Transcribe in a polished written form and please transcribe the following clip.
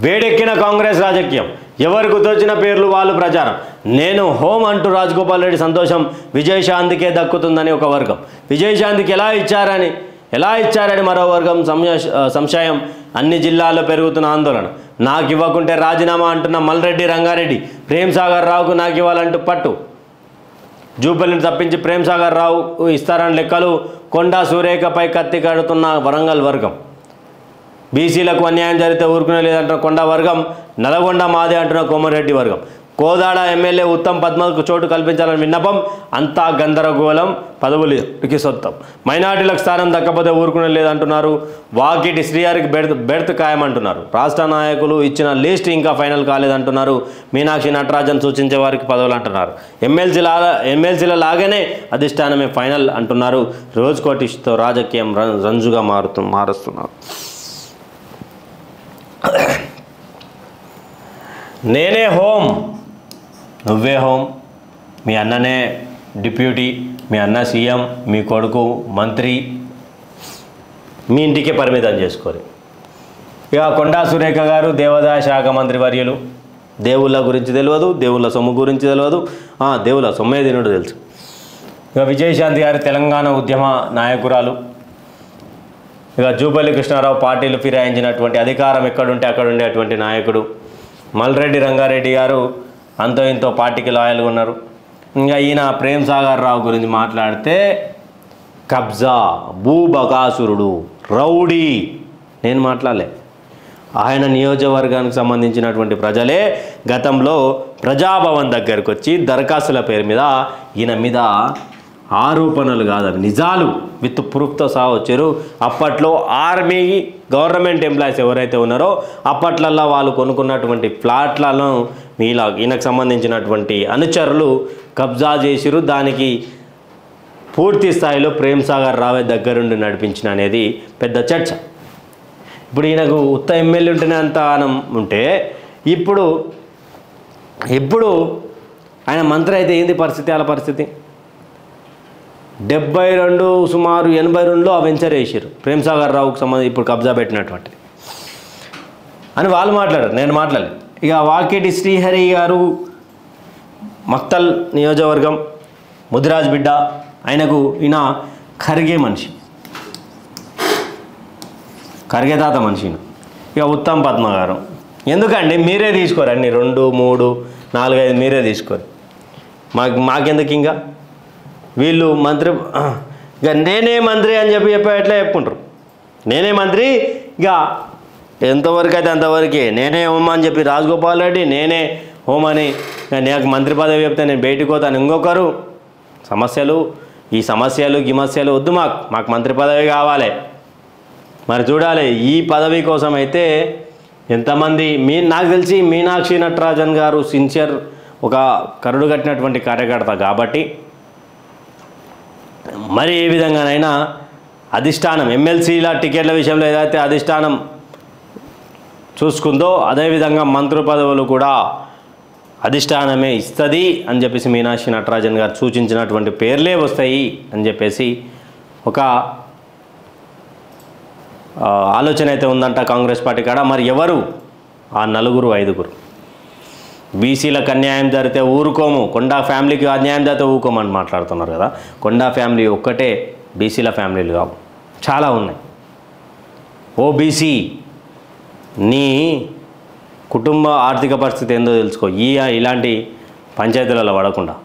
వేడెక్కిన కాంగ్రెస్ రాజకీయం, ఎవరికి తోచిన పేర్లు వాళ్ళు ప్రచారం. నేను హోం అంటూ రాజగోపాల్ రెడ్డి సంతోషం విజయశాంతికే దక్కుతుందని ఒక వర్గం, విజయశాంతికి ఎలా ఇచ్చారని మరో వర్గం సంశయం. అన్ని జిల్లాల్లో పెరుగుతున్న ఆందోళన. నాకు ఇవ్వకుంటే రాజీనామా అంటున్న మల్రెడ్డి రంగారెడ్డి, ప్రేమ్ సాగర్ రావుకు నాకు ఇవ్వాలంటూ పట్టు. జూపల్లిని తప్పించి ప్రేమ్ సాగర్ రావు ఇస్తారని లెక్కలు. కొండా సురేఖపై కత్తి కడుతున్న వరంగల్ వర్గం. బీసీలకు అన్యాయం జరిగితే ఊరుకునే లేదంటున్న కొండా వర్గం. నల్గొండ మాదే అంటున్న కోమరెడ్డి వర్గం. కోదాడ ఎమ్మెల్యే ఉత్తమ్ పద్మకు చోటు కల్పించాలని విన్నపం. అంతా గందరగోళం, పదవులకి సొంతం. మైనార్టీలకు స్థానం దక్కపోతే ఊరుకునే లేదంటున్నారు. వాకిటి శ్రీహరికి బెర్త్ ఖాయమంటున్నారు. రాష్ట్ర నాయకులు ఇచ్చిన లిస్ట్ ఇంకా ఫైనల్ కాలేదంటున్నారు. మీనాక్షి నటరాజన్ సూచించే వారికి పదవులు అంటున్నారు. ఎమ్మెల్సీల లాగానే అధిష్టానమే ఫైనల్ అంటున్నారు. రోజుకోటితో రాజకీయం రంజుగా మారుస్తున్నారు. నేనే హోం, నువ్వే హోం, మీ అన్ననే డిప్యూటీ, మీ అన్న సీఎం, మీ కొడుకు మంత్రి, మీ ఇంటికే పరిమితం చేసుకోరు. ఇక కొండా సురేఖ గారు దేవాదాయ శాఖ మంత్రి వర్యులు. దేవుళ్ళ గురించి తెలియదు, దేవుళ్ళ సొమ్ము గురించి తెలియదు, దేవుళ్ళ సొమ్మే తినడు తెలుసు. ఇక విజయశాంతి గారు తెలంగాణ ఉద్యమ నాయకురాలు. ఇక జూపల్లి కృష్ణారావు పార్టీలు ఫిరాయించినటువంటి అధికారం ఎక్కడుంటే అక్కడ ఉండేటువంటి నాయకుడు. మల్రెడ్డి రంగారెడ్డి గారు అంతో ఇంతో పార్టీకి లాయల్గా ఉన్నారు. ఇంకా ఈయన ప్రేమ్ సాగర్ రావు గురించి మాట్లాడితే కబ్జా, భూబకాసురుడు, రౌడీ. నేను మాట్లాడలే. ఆయన నియోజకవర్గానికి సంబంధించినటువంటి ప్రజలే గతంలో ప్రజాభవన్ దగ్గరకు వచ్చి దరఖాస్తుల పేరు మీద ఈయన మీద ఆరోపణలు కాదు, నిజాలు విత్ ప్రూఫ్తో సహా వచ్చారు. అప్పట్లో ఆర్మీ గవర్నమెంట్ ఎంప్లాయీస్ ఎవరైతే ఉన్నారో అప్పట్లల్లో వాళ్ళు కొనుక్కున్నటువంటి ఫ్లాట్లను ఈయనకు సంబంధించినటువంటి అనుచరులు కబ్జా చేసిరు. దానికి పూర్తి స్థాయిలో ప్రేమ్ సాగర్ రావే దగ్గరుండి నడిపించిన అనేది పెద్ద చర్చ. ఇప్పుడు ఈయనకు ఉత్త ఎమ్మెల్యే ఉంటేనే అంత ఆనం ఉంటే ఇప్పుడు ఆయన మంత్రి అయితే ఏంది పరిస్థితి? వాళ్ళ పరిస్థితి 72 సుమారు 82లో ఆ వెంచర్ వేసారు ప్రేమ్ సాగర్ రావుకు సంబంధించి ఇప్పుడు కబ్జా పెట్టినటువంటిది అని వాళ్ళు మాట్లాడారు, నేను మాట్లాడలేదు. ఇక వాకేటి శ్రీహరి గారు మక్తల్ నియోజకవర్గం, ముదిరాజ్ బిడ్డ. ఆయనకు ఈయన ఖర్గే మనిషి, ఖర్గే తాత మనిషి. ఇక ఉత్తమ్ పద్మ గారు. ఎందుకండి మీరే తీసుకోరు అన్ని 2, 3, 4, 5 మీరే తీసుకోరు, మాకెందుకు? ఇంకా వీళ్ళు మంత్రి, ఇక నేనే మంత్రి అని ఎట్లా చెప్పుకుంటారు. నేనే మంత్రి, ఇక ఎంతవరకు అయితే అంతవరకే. నేనే హోమ్ అని చెప్పి రాజగోపాల్ రెడ్డి నేనే హోమ్ అని, నాకు మంత్రి పదవి చెప్తే నేను బయటికి పోతాను. ఇంకొకరు ఈ సమస్యలు గిమస్యలు వద్దు, మాకు మంత్రి పదవి కావాలి. మరి చూడాలి ఈ పదవి కోసం అయితే ఎంతమంది. నాకు తెలిసి మీనాక్షి నటరాజన్ గారు సిన్సియర్, ఒక కరుడు కట్టినటువంటి కార్యకర్త కాబట్టి మరి ఏ విధంగానైనా అధిష్టానం ఎమ్మెల్సీల టికెట్ల విషయంలో ఏదైతే అధిష్టానం చూసుకుందో అదేవిధంగా మంత్రి పదవులు కూడా అధిష్టానమే ఇస్తుంది అని చెప్పేసి మీనాక్షి నటరాజన్ గారు సూచించినటువంటి పేర్లే వస్తాయి అని చెప్పేసి ఒక ఆలోచన అయితే ఉందంట కాంగ్రెస్ పార్టీ కాడ. మరి ఎవరు ఆ 4, 5? బీసీలకు అన్యాయం జరిగితే ఊరుకోము, కొండా ఫ్యామిలీకి అన్యాయం జరిగితే ఊరుకోమని మాట్లాడుతున్నారు కదా. కొండా ఫ్యామిలీ ఒక్కటే బీసీల ఫ్యామిలీలు కావు, చాలా ఉన్నాయి. ఓబీసీ నీ కుటుంబ ఆర్థిక పరిస్థితి ఏందో తెలుసుకో, ఇలాంటి పంచాయతీలలో పడకుండా.